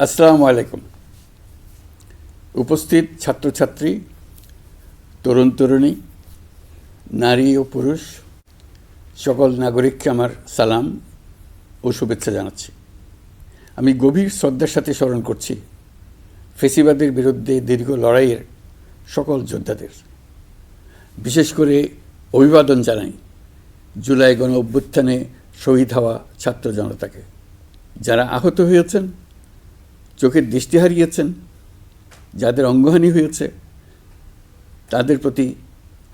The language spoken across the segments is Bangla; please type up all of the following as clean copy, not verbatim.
আসসালামু আলাইকুম। উপস্থিত ছাত্রছাত্রী, তরুণ তরুণী, নারী ও পুরুষ সকল নাগরিককে আমার সালাম ও শুভেচ্ছা জানাচ্ছি। আমি গভীর শ্রদ্ধার সাথে স্মরণ করছি ফেসিবাদের বিরুদ্ধে দীর্ঘ লড়াইয়ের সকল যোদ্ধাদের। বিশেষ করে অভিবাদন জানাই জুলাই গণ অভ্যুত্থানে শহীদ হওয়া ছাত্র জনতাকে, যারা আহত হয়েছেন, চোখের দৃষ্টি হারিয়েছেন, যাদের অঙ্গহানি হয়েছে, তাদের প্রতি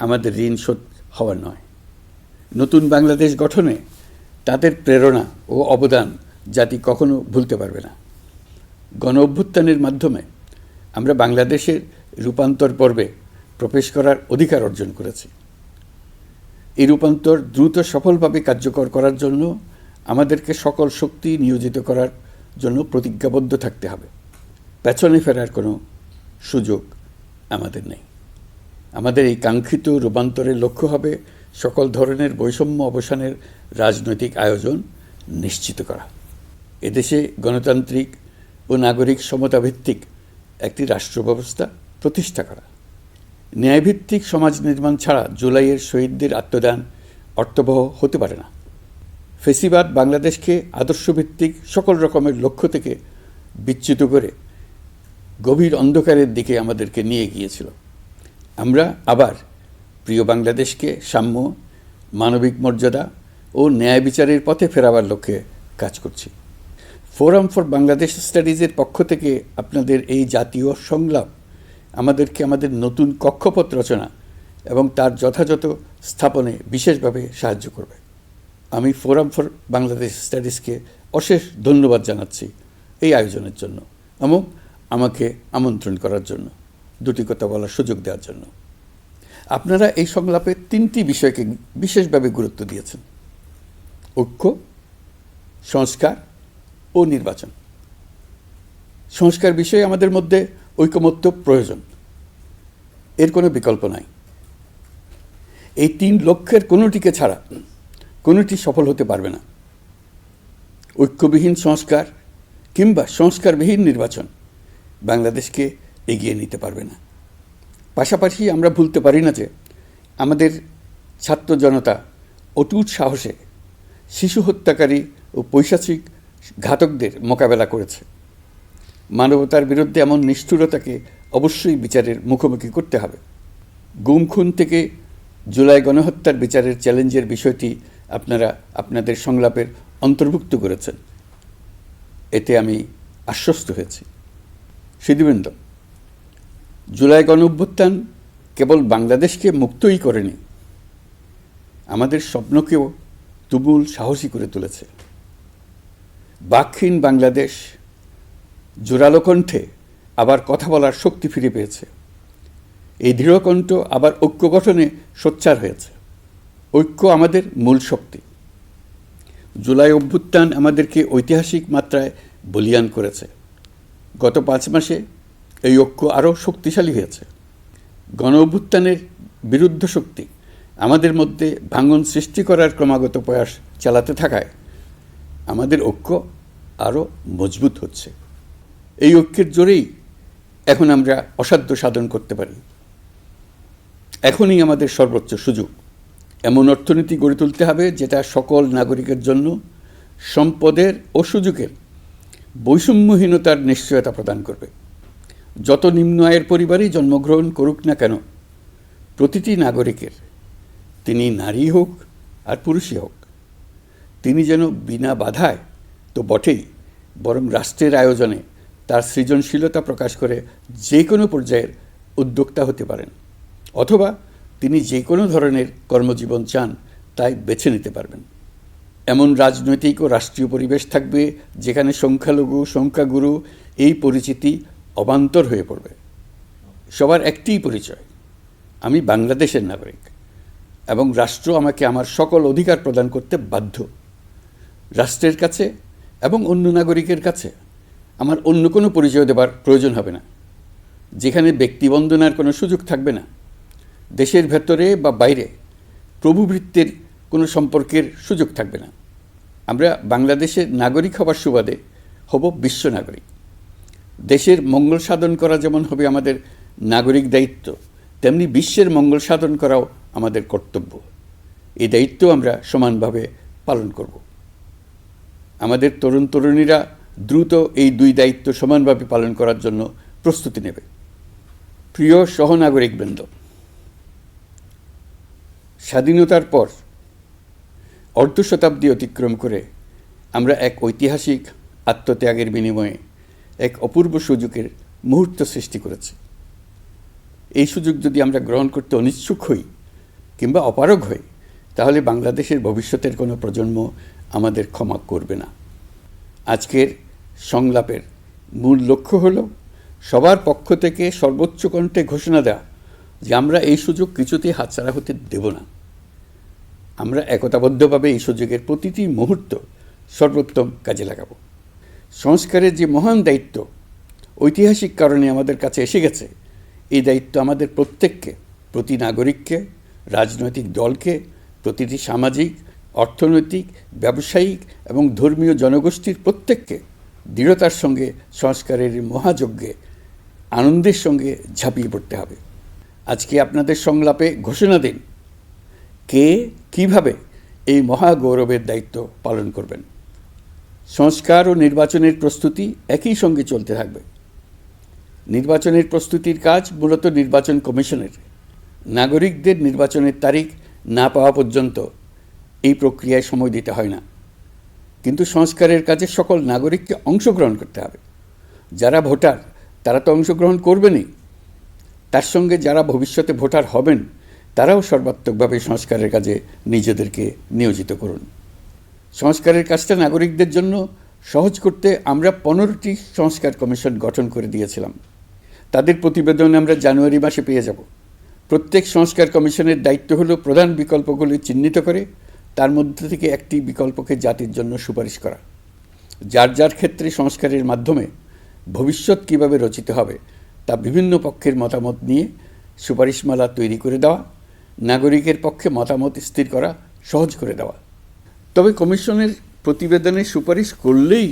আমাদের ঋণ শোধ হওয়ার নয়। নতুন বাংলাদেশ গঠনে তাদের প্রেরণা ও অবদান জাতি কখনো ভুলতে পারবে না। গণ অভ্যুত্থানের মাধ্যমে আমরা বাংলাদেশের রূপান্তর পর্বে প্রবেশ করার অধিকার অর্জন করেছি। এই রূপান্তর দ্রুত সফলভাবে কার্যকর করার জন্য আমাদেরকে সকল শক্তি নিয়োজিত করার জন্য প্রতিজ্ঞাবদ্ধ থাকতে হবে। পেছনে ফেরার কোনো সুযোগ আমাদের নেই। আমাদের এই কাঙ্ক্ষিত রূপান্তরের লক্ষ্য হবে সকল ধরনের বৈষম্য অবসানের রাজনৈতিক আয়োজন নিশ্চিত করা, এদেশে গণতান্ত্রিক ও নাগরিক সমতাভিত্তিক একটি রাষ্ট্র ব্যবস্থা প্রতিষ্ঠা করা। ন্যায়ভিত্তিক সমাজ নির্মাণ ছাড়া জুলাইয়ের শহীদদের আত্মদান অর্থবহ হতে পারে না। ফেসিবাদ বাংলাদেশকে আদর্শভিত্তিক সকল রকমের লক্ষ্য থেকে বিচ্যুত করে গভীর অন্ধকারের দিকে আমাদেরকে নিয়ে গিয়েছিল। আমরা আবার প্রিয় বাংলাদেশকে সাম্য, মানবিক মর্যাদা ও ন্যায় বিচারের পথে ফেরাবার লক্ষ্যে কাজ করছি। ফোরাম ফর বাংলাদেশ স্টাডিজের পক্ষ থেকে আপনাদের এই জাতীয় সংলাপ আমাদেরকে আমাদের নতুন কক্ষপথ রচনা এবং তার যথাযথ স্থাপনে বিশেষভাবে সাহায্য করবে। আমি ফোরাম ফর বাংলাদেশ স্টাডিজকে অশেষ ধন্যবাদ জানাচ্ছি এই আয়োজনের জন্য এবং আমাকে আমন্ত্রণ করার জন্য, দুটি কথা বলার সুযোগ দেওয়ার জন্য। আপনারা এই সংলাপে তিনটি বিষয়কে বিশেষভাবে গুরুত্ব দিয়েছেন: ঐক্য, সংস্কার ও নির্বাচন। সংস্কার বিষয়ে আমাদের মধ্যে ঐকমত্য প্রয়োজন, এর কোনো বিকল্প নাই। এই তিন লক্ষ্যের কোনোটিকে ছাড়া কোনোটি সফল হতে পারবে না। ঐক্যবিহীন সংস্কার কিংবা সংস্কারবিহীন নির্বাচন বাংলাদেশকে এগিয়ে নিতে পারবে না। পাশাপাশি আমরা ভুলতে পারি না যে আমাদের ছাত্র জনতা অটুট সাহসে শিশু হত্যাকারী ও পৈশাচিক ঘাতকদের মোকাবেলা করেছে। মানবতার বিরুদ্ধে এমন নিষ্ঠুরতাকে অবশ্যই বিচারের মুখোমুখি করতে হবে। গুম খুন থেকে জুলাই গণহত্যার বিচারের চ্যালেঞ্জের বিষয়টি আপনারা আপনাদের সংলাপের অন্তর্ভুক্ত করেছেন, এতে আমি আশ্বস্ত হয়েছি। সুধীবৃন্দ, জুলাই গণঅভ্যুত্থান কেবল বাংলাদেশকে মুক্তই করেনি, আমাদের স্বপ্নকেও তুমুল সাহসী করে তুলেছে। বাকহীন বাংলাদেশ জোরালো কণ্ঠে আবার কথা বলার শক্তি ফিরে পেয়েছে। এই দৃঢ়কণ্ঠ আবার ঐক্য গঠনে সোচ্চার হয়েছে। ঐক্য আমাদের মূল শক্তি। জুলাই অভ্যুত্থান আমাদেরকে ঐতিহাসিক মাত্রায় বলীয়ান করেছে। গত 5 মাসে এই ঐক্য আরও শক্তিশালী হয়েছে। গণ অভ্যুত্থানের বিরুদ্ধ শক্তি আমাদের মধ্যে ভাঙন সৃষ্টি করার ক্রমাগত প্রয়াস চালাতে থাকায় আমাদের ঐক্য আরও মজবুত হচ্ছে। এই ঐক্যের জোরেই এখন আমরা অসাধ্য সাধন করতে পারি। এখনই আমাদের সর্বোচ্চ সুযোগ। এমন অর্থনীতি গড়ে তুলতে হবে যেটা সকল নাগরিকের জন্য সম্পদের ও সুযোগের বৈষম্যহীনতার নিশ্চয়তা প্রদান করবে। যত নিম্ন আয়ের পরিবারেই জন্মগ্রহণ করুক না কেন, প্রতিটি নাগরিকের, তিনি নারী হোক আর পুরুষই হোক, তিনি যেন বিনা বাধায় তো বটেই, বরং রাষ্ট্রের আয়োজনে তার সৃজনশীলতা প্রকাশ করে যে কোনো পর্যায়ের উদ্যোক্তা হতে পারেন, অথবা তিনি যে কোনো ধরনের কর্মজীবন চান তাই বেছে নিতে পারবেন। এমন রাজনৈতিক ও রাষ্ট্রীয় পরিবেশ থাকবে যেখানে সংখ্যালঘু সংখ্যাগুরু এই পরিচিতি অবান্তর হয়ে পড়বে। সবার একটিই পরিচয়, আমি বাংলাদেশের নাগরিক এবং রাষ্ট্র আমাকে আমার সকল অধিকার প্রদান করতে বাধ্য। রাষ্ট্রের কাছে এবং অন্য নাগরিকের কাছে আমার অন্য কোনো পরিচয় দেবার প্রয়োজন হবে না, যেখানে ব্যক্তিবন্দনার কোনো সুযোগ থাকবে না। দেশের ভেতরে বা বাইরে প্রভুভৃত্যের কোনো সম্পর্কের সুযোগ থাকবে না। আমরা বাংলাদেশের নাগরিক হবার সুবাদে হব বিশ্ব নাগরিক। দেশের মঙ্গল সাধন করা যেমন হবে আমাদের নাগরিক দায়িত্ব, তেমনি বিশ্বের মঙ্গল সাধন করাও আমাদের কর্তব্য। এই দায়িত্ব আমরা সমানভাবে পালন করব। আমাদের তরুণ তরুণীরা দ্রুত এই দুই দায়িত্ব সমানভাবে পালন করার জন্য প্রস্তুতি নেবে। প্রিয় সহনাগরিকবৃন্দ, স্বাধীনতার পর অর্ধ শতাব্দী অতিক্রম করে আমরা এক ঐতিহাসিক আত্মত্যাগের বিনিময়ে এক অপূর্ব সুযোগের মুহূর্ত সৃষ্টি করেছি। এই সুযোগ যদি আমরা গ্রহণ করতে অনিচ্ছুক হই কিংবা অপারগ হই, তাহলে বাংলাদেশের ভবিষ্যতের কোনো প্রজন্ম আমাদের ক্ষমা করবে না। আজকের সংলাপের মূল লক্ষ্য হল সবার পক্ষ থেকে সর্বোচ্চ কণ্ঠে ঘোষণা দেওয়া যে আমরা এই সুযোগ কিছুতেই হাতছাড়া হতে দেব না। আমরা একতাবদ্ধভাবে এই সুযোগের প্রতিটি মুহূর্ত সর্বোত্তম কাজে লাগাব। সংস্কারের যে মহান দায়িত্ব ঐতিহাসিক কারণে আমাদের কাছে এসে গেছে, এই দায়িত্ব আমাদের প্রত্যেককে, প্রতি নাগরিককে, রাজনৈতিক দলকে, প্রতিটি সামাজিক, অর্থনৈতিক, ব্যবসায়িক এবং ধর্মীয় জনগোষ্ঠীর প্রত্যেককে দৃঢ়তার সঙ্গে সংস্কারের মহাযজ্ঞে আনন্দের সঙ্গে ঝাঁপিয়ে পড়তে হবে। আজকে আপনাদের সংলাপে ঘোষণা দিন কে কিভাবে এই মহাগৌরবের দায়িত্ব পালন করবেন। সংস্কার ও নির্বাচনের প্রস্তুতি একই সঙ্গে চলতে থাকবে। নির্বাচনের প্রস্তুতির কাজ মূলত নির্বাচন কমিশনের। নাগরিকদের নির্বাচনের তারিখ না পাওয়া পর্যন্ত এই প্রক্রিয়ায় সময় দিতে হয় না, কিন্তু সংস্কারের কাজে সকল নাগরিককে অংশগ্রহণ করতে হবে। যারা ভোটার তারা তো অংশগ্রহণ করবেনই, তার সঙ্গে যারা ভবিষ্যতে ভোটার হবেন তারাও সর্বাত্মকভাবে সংস্কারের কাজে নিজেদেরকে নিয়োজিত করুন। সংস্কারের কাজটা নাগরিকদের জন্য সহজ করতে আমরা 15টি সংস্কার কমিশন গঠন করে দিয়েছিলাম। তাদের প্রতিবেদন আমরা জানুয়ারি মাসে পেয়ে যাব। প্রত্যেক সংস্কার কমিশনের দায়িত্ব হলো প্রধান বিকল্পগুলি চিহ্নিত করে তার মধ্যে থেকে একটি বিকল্পকে জাতির জন্য সুপারিশ করা। যার যার ক্ষেত্রে সংস্কারের মাধ্যমে ভবিষ্যৎ কীভাবে রচিত হবে তা বিভিন্ন পক্ষের মতামত নিয়ে সুপারিশমালা তৈরি করে দেওয়া, নাগরিকের পক্ষে মতামত স্থির করা সহজ করে দেওয়া। তবে কমিশনের প্রতিবেদনে সুপারিশ করলেই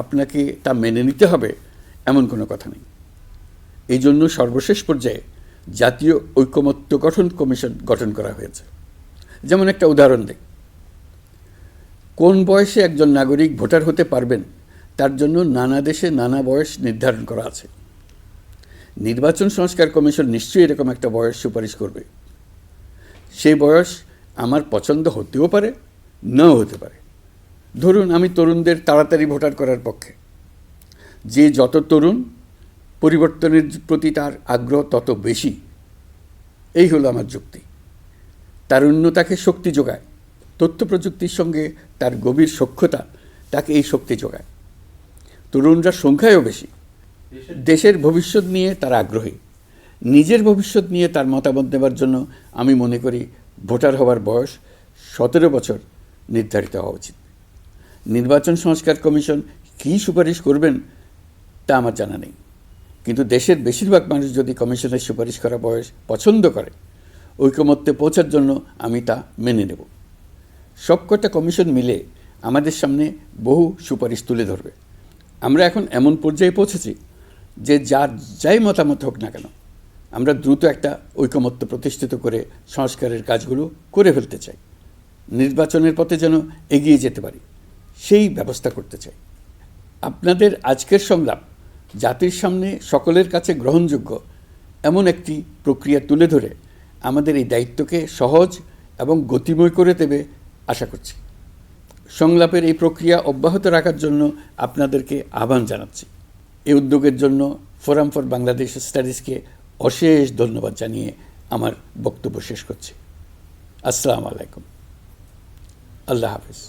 আপনাকে তা মেনে নিতে হবে এমন কোনো কথা নেই। এই জন্য সর্বশেষ পর্যায়ে জাতীয় ঐকমত্য গঠন কমিশন গঠন করা হয়েছে। যেমন একটা উদাহরণ দিই, কোন বয়সে একজন নাগরিক ভোটার হতে পারবেন তার জন্য নানা দেশে নানা বয়স নির্ধারণ করা আছে। নির্বাচন সংস্কার কমিশন নিশ্চয়ই এরকম একটা বয়স সুপারিশ করবে। সেই বয়স আমার পছন্দ হতেও পারে, নাও হতে পারে। ধরুন আমি তরুণদের তাড়াতাড়ি ভোটার করার পক্ষে। যে যত তরুণ, পরিবর্তনের প্রতি তার আগ্রহ তত বেশি, এই হলো আমার যুক্তি। তারুণ্য তাকে শক্তি যোগায়, তথ্য প্রযুক্তির সঙ্গে তার গভীর সখ্যতা তাকে এই শক্তি যোগায়। তরুণরা সংখ্যায়ও বেশি, দেশের ভবিষ্যৎ নিয়ে তারা আগ্রহী। নিজের ভবিষ্যৎ নিয়ে তার মতামত দেওয়ার জন্য আমি মনে করি ভোটার হওয়ার বয়স 17 বছর নির্ধারিত হওয়া উচিত। নির্বাচন সংস্কার কমিশন কী সুপারিশ করবেন তা আমার জানা নেই, কিন্তু দেশের বেশিরভাগ মানুষ যদি কমিশনের সুপারিশ করা বয়স পছন্দ করে, ঐকমত্যে পৌঁছার জন্য আমি তা মেনে নেব। সবকটা কমিশন মিলে আমাদের সামনে বহু সুপারিশ তুলে ধরবে। আমরা এখন এমন পর্যায়ে পৌঁছেছি যে যাই মতামত হোক না কেন, আমরা দ্রুত একটা ঐকমত্য প্রতিষ্ঠিত করে সংস্কারের কাজগুলো করে ফেলতে চাই। নির্বাচনের পথে যেন এগিয়ে যেতে পারি, সেই ব্যবস্থা করতে চাই। আপনাদের আজকের সংলাপ জাতির সামনে সকলের কাছে গ্রহণযোগ্য এমন একটি প্রক্রিয়া তুলে ধরে আমাদের এই দায়িত্বকে সহজ এবং গতিময় করে দেবে আশা করছি। সংলাপের এই প্রক্রিয়া অব্যাহত রাখার জন্য আপনাদেরকে আহ্বান জানাচ্ছি। এই উদ্যোগের জন্য ফোরাম ফর বাংলাদেশ স্টাডিজকে অশেষ ধন্যবাদ জানিয়ে আমার বক্তব্য শেষ করছি। আসসালামু আলাইকুম। আল্লাহ হাফিজ।